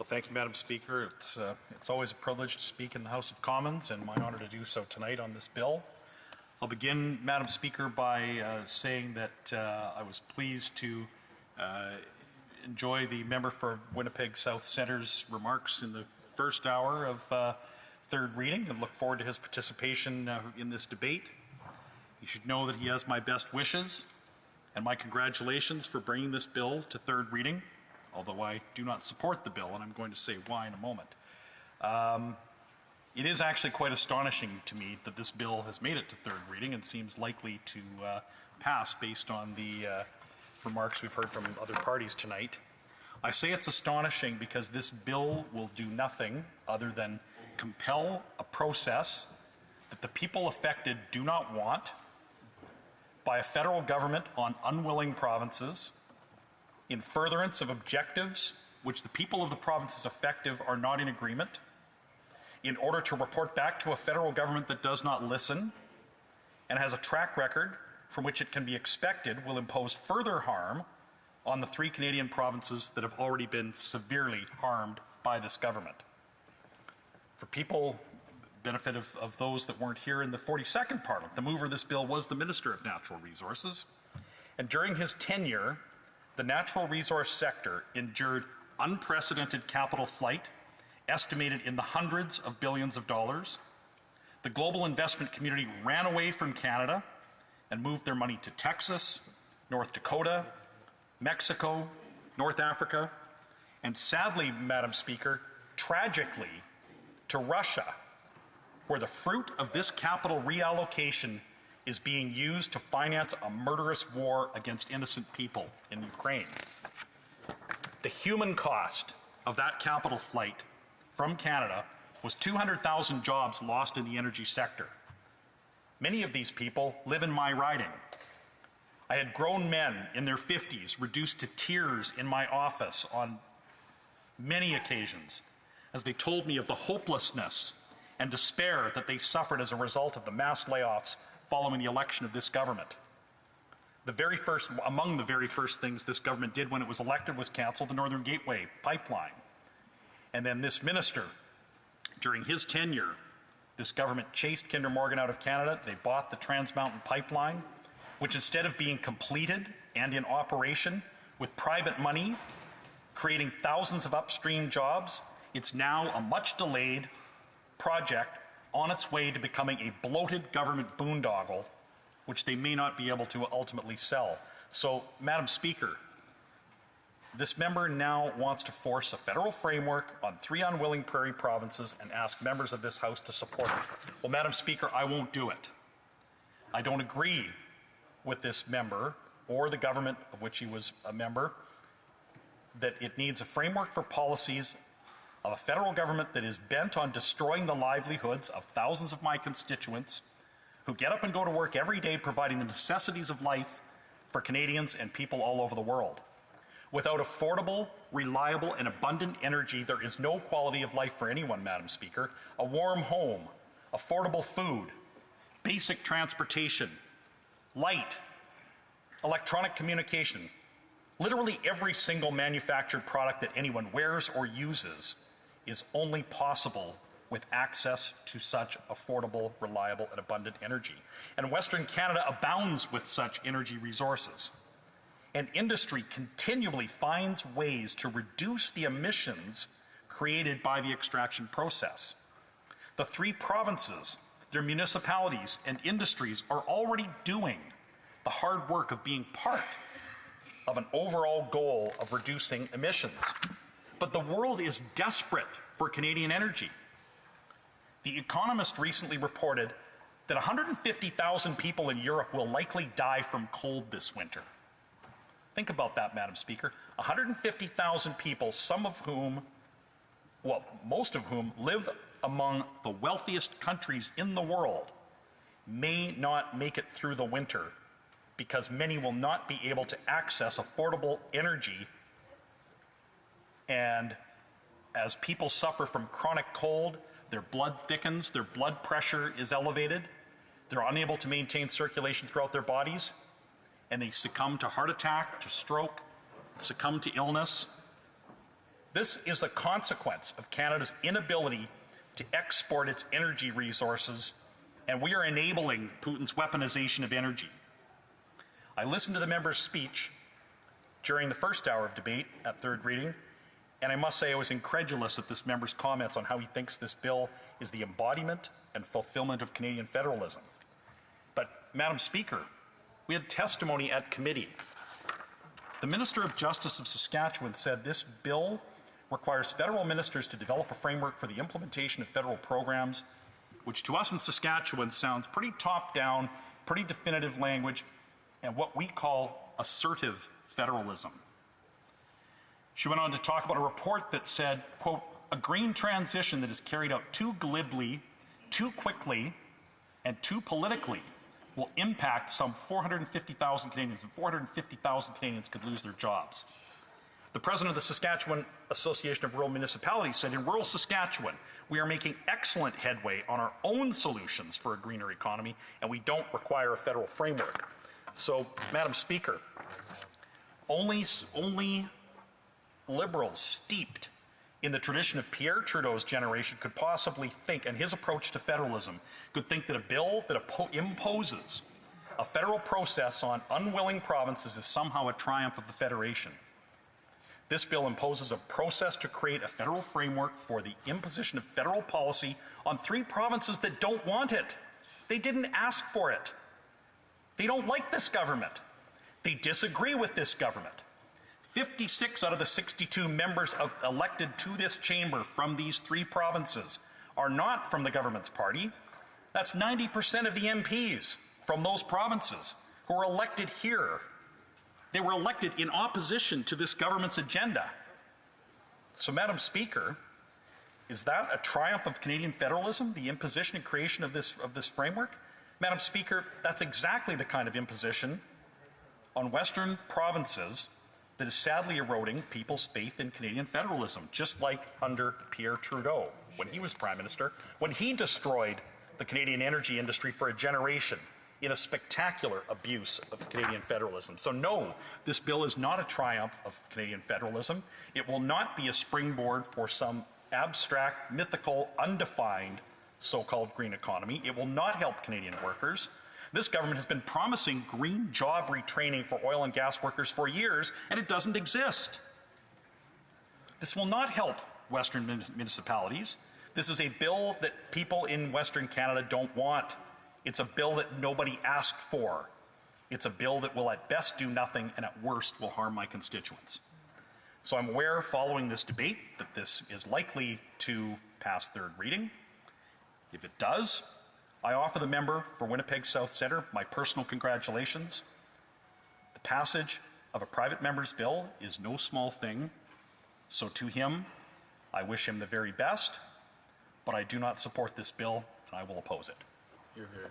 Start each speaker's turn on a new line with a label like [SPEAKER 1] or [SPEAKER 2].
[SPEAKER 1] Thank you, Madam Speaker. It's always a privilege to speak in the House of Commons, and my honor to do so tonight on this bill. I'll begin, Madam Speaker, by saying that I was pleased to enjoy the member for Winnipeg South Centre's remarks in the first hour of third reading and look forward to his participation in this debate. You should know that he has my best wishes and my congratulations for bringing this bill to third reading, although I do not support the bill, and I'm going to say why in a moment. It is actually quite astonishing to me that this bill has made it to third reading and seems likely to pass based on the remarks we've heard from other parties tonight. I say it's astonishing because this bill will do nothing other than compel a process that the people affected do not want by a federal government on unwilling provinces in furtherance of objectives which the people of the provinces affected are not in agreement, in order to report back to a federal government that does not listen and has a track record from which it can be expected will impose further harm on the 3 Canadian provinces that have already been severely harmed by this government. For people, benefit of those that weren't here in the 42nd Parliament, the mover of this bill was the Minister of Natural Resources, and during his tenure, the natural resource sector endured unprecedented capital flight, estimated in the hundreds of billions of dollars. The global investment community ran away from Canada and moved their money to Texas, North Dakota, Mexico, North Africa, and sadly, Madam Speaker, tragically, to Russia, where the fruit of this capital reallocation is being used to finance a murderous war against innocent people in Ukraine. The human cost of that capital flight from Canada was 200,000 jobs lost in the energy sector. Many of these people live in my riding. I had grown men in their 50s reduced to tears in my office on many occasions as they told me of the hopelessness and despair that they suffered as a result of the mass layoffs following the election of this government. Among the very first things this government did when it was elected was cancel the Northern Gateway pipeline. And then this minister, during his tenure, this government chased Kinder Morgan out of Canada. They bought the Trans Mountain pipeline, which instead of being completed and in operation with private money, creating thousands of upstream jobs, it's now a much delayed project on its way to becoming a bloated government boondoggle, which they may not be able to ultimately sell. So, Madam Speaker, this member now wants to force a federal framework on 3 unwilling prairie provinces and ask members of this House to support it. Well, Madam Speaker, I won't do it. I don't agree with this member or the government of which he was a member that it needs a framework for policies of a federal government that is bent on destroying the livelihoods of thousands of my constituents who get up and go to work every day providing the necessities of life for Canadians and people all over the world. Without affordable, reliable, and abundant energy, there is no quality of life for anyone, Madam Speaker. A warm home, affordable food, basic transportation, light, electronic communication, literally every single manufactured product that anyone wears or uses is only possible with access to such affordable, reliable, and abundant energy. And Western Canada abounds with such energy resources. And industry continually finds ways to reduce the emissions created by the extraction process. The 3 provinces, their municipalities, and industries are already doing the hard work of being part of an overall goal of reducing emissions. But the world is desperate for Canadian energy. The Economist recently reported that 150,000 people in Europe will likely die from cold this winter. Think about that, Madam Speaker. 150,000 people, most of whom live among the wealthiest countries in the world, may not make it through the winter because many will not be able to access affordable energy. And as people suffer from chronic cold, their blood thickens, their blood pressure is elevated, they're unable to maintain circulation throughout their bodies, and they succumb to heart attack, to stroke, succumb to illness. This is a consequence of Canada's inability to export its energy resources, and we are enabling Putin's weaponization of energy. I listened to the member's speech during the first hour of debate at third reading, and I must say I was incredulous at this member's comments on how he thinks this bill is the embodiment and fulfillment of Canadian federalism. But, Madam Speaker, we had testimony at committee. The Minister of Justice of Saskatchewan said this bill requires federal ministers to develop a framework for the implementation of federal programs, which to us in Saskatchewan sounds pretty top-down, pretty definitive language, and what we call assertive federalism. She went on to talk about a report that said, quote, a green transition that is carried out too glibly, too quickly, and too politically will impact some 450,000 Canadians, and 450,000 Canadians could lose their jobs. The president of the Saskatchewan Association of Rural Municipalities said, in rural Saskatchewan, we are making excellent headway on our own solutions for a greener economy, and we don't require a federal framework. So, Madam Speaker, only Liberals steeped in the tradition of Pierre Trudeau's generation could possibly think, and his approach to federalism, could think that a bill that imposes a federal process on unwilling provinces is somehow a triumph of the Federation. This bill imposes a process to create a federal framework for the imposition of federal policy on 3 provinces that don't want it. They didn't ask for it. They don't like this government. They disagree with this government. 56 out of the 62 members elected to this chamber from these 3 provinces are not from the government's party. That's 90% of the MPs from those provinces who were elected here. They were elected in opposition to this government's agenda. So, Madam Speaker, is that a triumph of Canadian federalism, the imposition and creation of this framework? Madam Speaker, that's exactly the kind of imposition on Western provinces that is sadly eroding people's faith in Canadian federalism, just like under Pierre Trudeau when he was Prime Minister, when he destroyed the Canadian energy industry for a generation in a spectacular abuse of Canadian federalism. So no, this bill is not a triumph of Canadian federalism. It will not be a springboard for some abstract, mythical, undefined so-called green economy. It will not help Canadian workers. This government has been promising green job retraining for oil and gas workers for years, and it doesn't exist. This will not help Western municipalities. This is a bill that people in Western Canada don't want. It's a bill that nobody asked for. It's a bill that will at best do nothing and at worst will harm my constituents. So I'm aware following this debate that this is likely to pass third reading. If it does, I offer the member for Winnipeg South Centre my personal congratulations. The passage of a private member's bill is no small thing, so to him, I wish him the very best, but I do not support this bill and I will oppose it.
[SPEAKER 2] You're here.